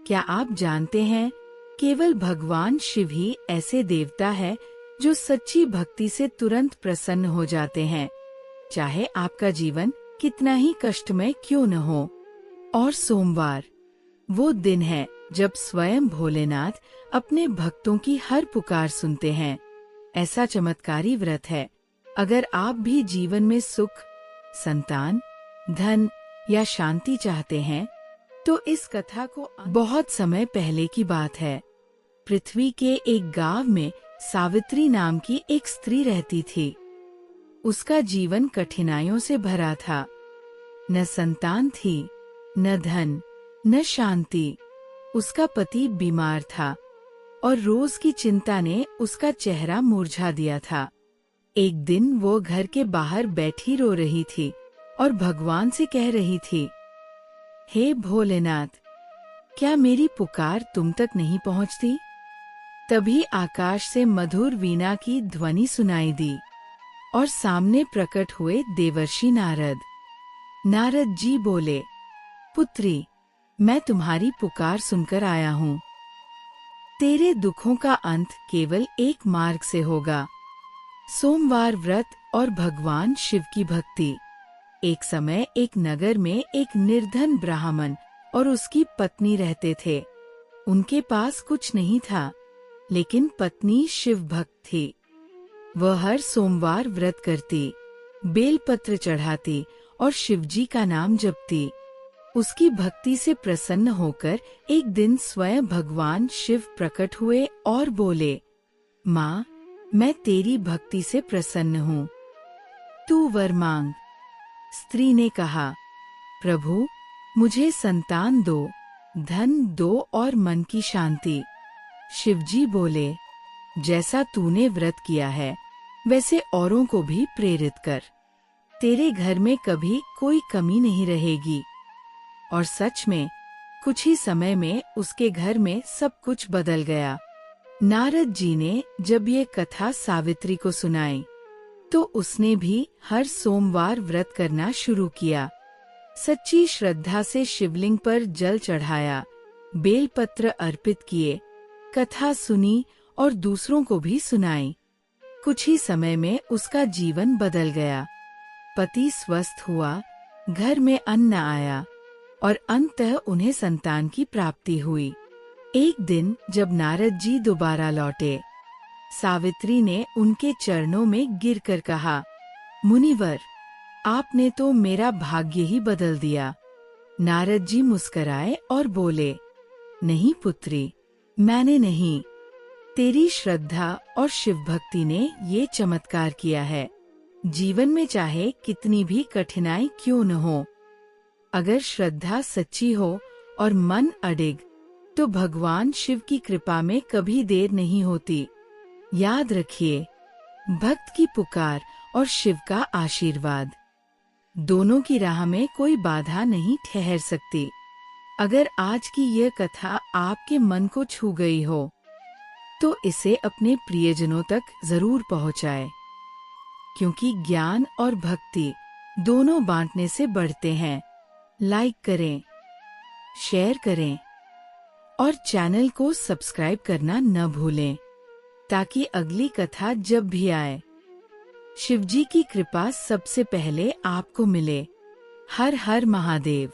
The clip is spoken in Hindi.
क्या आप जानते हैं, केवल भगवान शिव ही ऐसे देवता है जो सच्ची भक्ति से तुरंत प्रसन्न हो जाते हैं, चाहे आपका जीवन कितना ही कष्टमय क्यों न हो। और सोमवार वो दिन है जब स्वयं भोलेनाथ अपने भक्तों की हर पुकार सुनते हैं। ऐसा चमत्कारी व्रत है। अगर आप भी जीवन में सुख, संतान, धन या शांति चाहते हैं, तो इस कथा को बहुत समय पहले की बात है। पृथ्वी के एक गांव में सावित्री नाम की एक स्त्री रहती थी। उसका जीवन कठिनाइयों से भरा था। न संतान थी, न धन, न शांति। उसका पति बीमार था और रोज की चिंता ने उसका चेहरा मुरझा दिया था। एक दिन वो घर के बाहर बैठी रो रही थी और भगवान से कह रही थी, हे भोलेनाथ, क्या मेरी पुकार तुम तक नहीं पहुंचती? तभी आकाश से मधुर वीणा की ध्वनि सुनाई दी और सामने प्रकट हुए देवर्षि नारद। नारद जी बोले, पुत्री, मैं तुम्हारी पुकार सुनकर आया हूँ। तेरे दुखों का अंत केवल एक मार्ग से होगा, सोमवार व्रत और भगवान शिव की भक्ति। एक समय एक नगर में एक निर्धन ब्राह्मण और उसकी पत्नी रहते थे। उनके पास कुछ नहीं था, लेकिन पत्नी शिव भक्त थी। वह हर सोमवार व्रत करती, बेलपत्र चढ़ाती और शिवजी का नाम जपती। उसकी भक्ति से प्रसन्न होकर एक दिन स्वयं भगवान शिव प्रकट हुए और बोले, माँ, मैं तेरी भक्ति से प्रसन्न हूँ, तू वर मांग। स्त्री ने कहा, प्रभु, मुझे संतान दो, धन दो और मन की शांति। शिवजी बोले, जैसा तूने व्रत किया है, वैसे औरों को भी प्रेरित कर। तेरे घर में कभी कोई कमी नहीं रहेगी। और सच में कुछ ही समय में उसके घर में सब कुछ बदल गया। नारद जी ने जब ये कथा सावित्री को सुनाई, तो उसने भी हर सोमवार व्रत करना शुरू किया। सच्ची श्रद्धा से शिवलिंग पर जल चढ़ाया, बेलपत्र अर्पित किए, कथा सुनी और दूसरों को भी सुनाई। कुछ ही समय में उसका जीवन बदल गया। पति स्वस्थ हुआ, घर में अन्न आया और अंततः उन्हें संतान की प्राप्ति हुई। एक दिन जब नारद जी दोबारा लौटे, सावित्री ने उनके चरणों में गिरकर कहा, मुनिवर, आपने तो मेरा भाग्य ही बदल दिया। नारद जी मुस्कुराए और बोले, नहीं पुत्री, मैंने नहीं, तेरी श्रद्धा और शिव भक्ति ने ये चमत्कार किया है। जीवन में चाहे कितनी भी कठिनाई क्यों न हो, अगर श्रद्धा सच्ची हो और मन अडिग, तो भगवान शिव की कृपा में कभी देर नहीं होती। याद रखिए, भक्त की पुकार और शिव का आशीर्वाद, दोनों की राह में कोई बाधा नहीं ठहर सकती। अगर आज की यह कथा आपके मन को छू गई हो, तो इसे अपने प्रियजनों तक जरूर पहुंचाएं, क्योंकि ज्ञान और भक्ति दोनों बांटने से बढ़ते हैं। लाइक करें, शेयर करें और चैनल को सब्सक्राइब करना न भूलें, ताकि अगली कथा जब भी आए, शिवजी की कृपा सबसे पहले आपको मिले। हर हर महादेव।